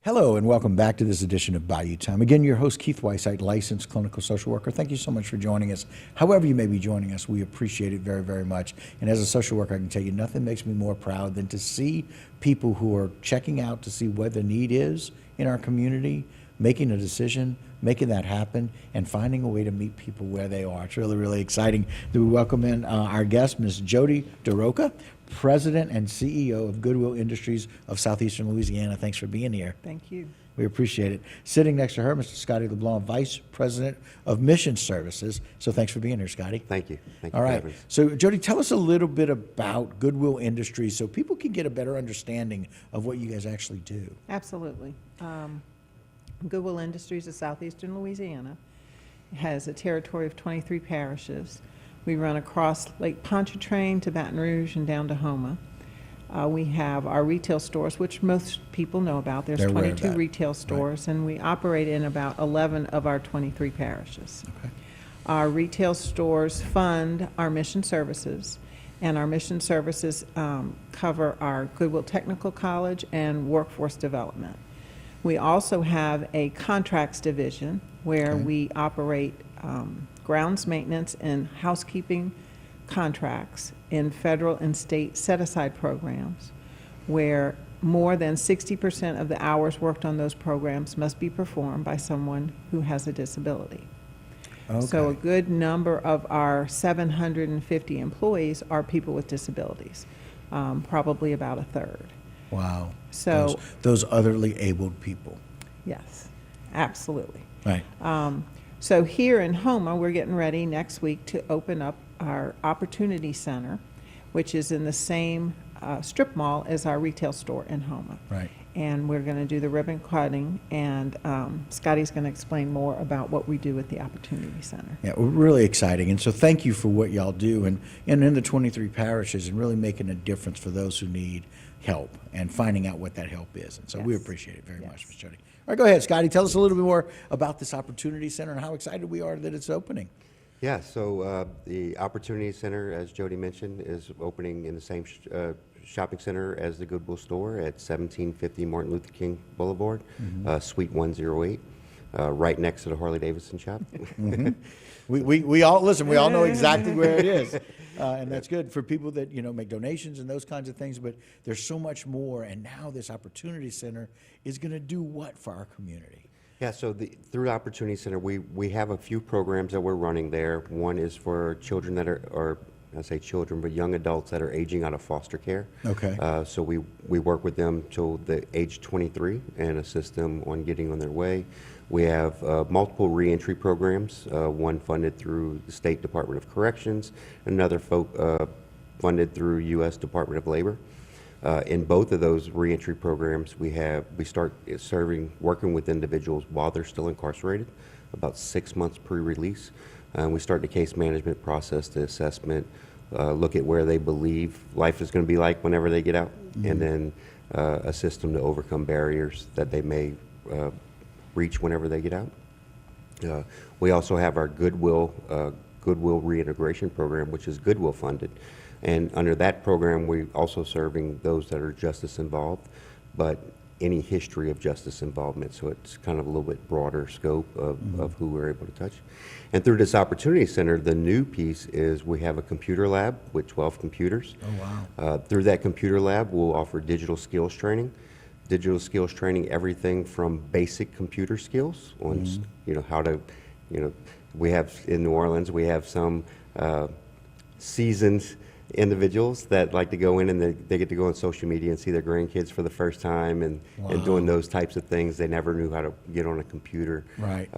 Hello and welcome back to this edition of Bayou Time. Again, your host Keith Weissite, licensed clinical social worker. Thank you so much for joining us. However you may be joining us, we appreciate it very, very much. And as a social worker, I can tell you nothing makes me more proud than to see people who are checking out to see what the need is in our community, making a decision, making that happen, and finding a way to meet people where they are. It's really, really exciting. Do we welcome in our guest, Ms. Jody DeRoca, President and CEO of Goodwill Industries of Southeastern Louisiana. Thanks for being here. Thank you. We appreciate it. Sitting next to her, Mr. Scotty LeBlanc, Vice President of Mission Services. So thanks for being here, Scotty. Thank you. Thank you. All for right. having me. So, Jody, tell us a little bit about Goodwill Industries so people can get a better understanding of what you guys actually do. Absolutely. Goodwill Industries of Southeastern Louisiana has a territory of 23 parishes. We run across Lake Pontchartrain to Baton Rouge and down to Houma. We have our retail stores, which most people know about. There's They're aware of 22 that. retail stores, and we operate in about 11 of our 23 parishes. Okay. Our retail stores fund our mission services, and our mission services cover our Goodwill Technical College and workforce development. We also have a contracts division where Okay. we operate grounds maintenance and housekeeping contracts in federal and state set-aside programs where more than 60% of the hours worked on those programs must be performed by someone who has a disability. So a Okay. good number of our 750 employees are people with disabilities, probably about a third. Wow. So- those otherly abled people. Yes, absolutely. Right. So here in Houma, we're getting ready next week to open up our Opportunity Center, which is in the same strip mall as our retail store in Houma. Right. And we're going to do the ribbon cutting, and Scotty's going to explain more about what we do at the Opportunity Center. Yeah, really exciting. And so thank you for what y'all do and in the 23 parishes and really making a difference for those who need help and finding out what that help is. And so we Yes. appreciate it very Yes. much, Ms. Jody. All right, go ahead, Scotty. Tell us a little bit more about this Opportunity Center and how excited we are that it's opening. Yeah, so the Opportunity Center, as Jody mentioned, is opening in the same shopping center as the Goodwill store at 1750 Martin Luther King Boulevard, Suite 108, right next to the Harley-Davidson shop. We all listen. We all know exactly where it is, and that's good for people that make donations and those kinds of things. But there's so much more, and now this Opportunity Center is going to do what for our community? Yeah, so through the Opportunity Center, we have a few programs that we're running there. One is for children that are I say children, but young adults that are aging out of foster care. Okay. So we work with them till the age 23 and assist them on getting on their way. We have multiple reentry programs, one funded through the State Department of Corrections, another funded through U.S. Department of Labor. In both of those reentry programs, we start working with individuals while they're still incarcerated, about 6 months pre-release. We start the case management process, the assessment, look at where they believe life is going to be like whenever they get out, and then assist them to overcome barriers that they may reach whenever they get out. We also have our Goodwill reintegration program, which is Goodwill funded. And under that program, we're also serving those that are justice involved, but any history of justice involvement. So it's kind of a little bit broader scope of who we're able to touch. And through this Opportunity Center, the new piece is we have a computer lab with 12 computers. Oh, wow. Through that computer lab, we'll offer digital skills training. Digital skills training, everything from basic computer skills on, how to, we have in New Orleans, we have some seasoned individuals that like to go in and they get to go on social media and see their grandkids for the first time and doing those types of things. They never knew how to get on a computer. Right.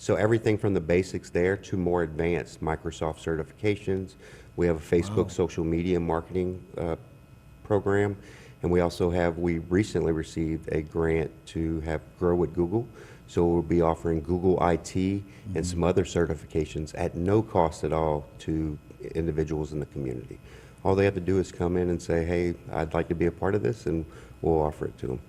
So everything from the basics there to more advanced Microsoft certifications. We have a Facebook social media marketing program. And we recently received a grant to have Grow with Google. So we'll be offering Google IT and some other certifications at no cost at all to individuals in the community. All they have to do is come in and say, hey, I'd like to be a part of this, and we'll offer it to them.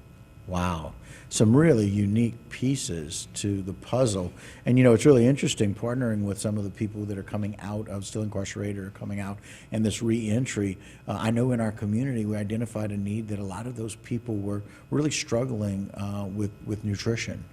Wow. Some really unique pieces to the puzzle. And, you know, it's really interesting partnering with some of the people that are coming out of still incarcerated or coming out and this reentry. I know in our community we identified a need that a lot of those people were really struggling with nutrition.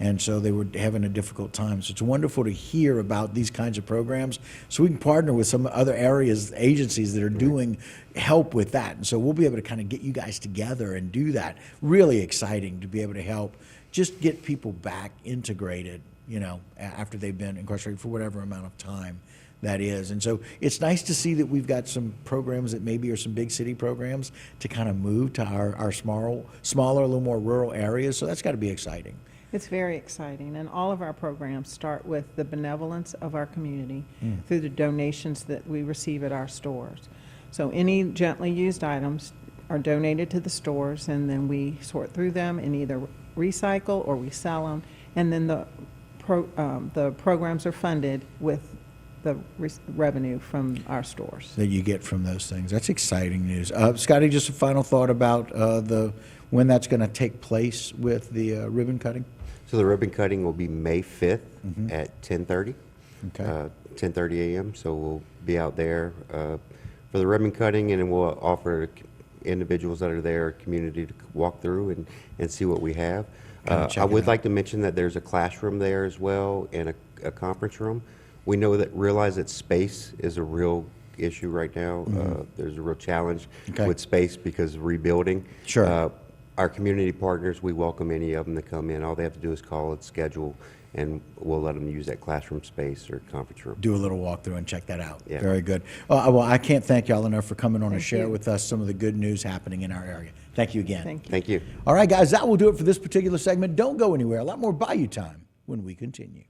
And so they were having a difficult time. So it's wonderful to hear about these kinds of programs so we can partner with some other areas, agencies that are doing help with that. And so we'll be able to kind of get you guys together and do that. Really exciting to be able to help just get people back integrated, you know, after they've been incarcerated for whatever amount of time that is. And so it's nice to see that we've got some programs that maybe are some big city programs to kind of move to our smaller, a little more rural areas. So that's got to be exciting. It's very exciting, and all of our programs start with the benevolence of our community through the donations that we receive at our stores. So any gently used items are donated to the stores, and then we sort through them and either recycle or we sell them, and then the programs are funded with the revenue from our stores. That you get from those things. That's exciting news. Scotty, just a final thought about when that's going to take place with the ribbon cutting? So the ribbon cutting will be May 5th at 10:30, Okay. 10:30 a.m. So we'll be out there for the ribbon cutting, and then we'll offer individuals that are there, community, to walk through and see what we have. I would like to mention that there's a classroom there as well and a conference room. We realize that space is a real issue right now. There's a real challenge with space because of rebuilding. Sure. Our community partners, we welcome any of them to come in. All they have to do is call it, schedule, and we'll let them use that classroom space or conference room. Do a little walkthrough and check that out. Yeah. Very good. Well, I can't thank y'all enough for coming on and share you. with us some of the good news happening in our area. Thank you again. Thank you. Thank you. All right, guys, that will do it for this particular segment. Don't go anywhere. A lot more Bayou Time when we continue.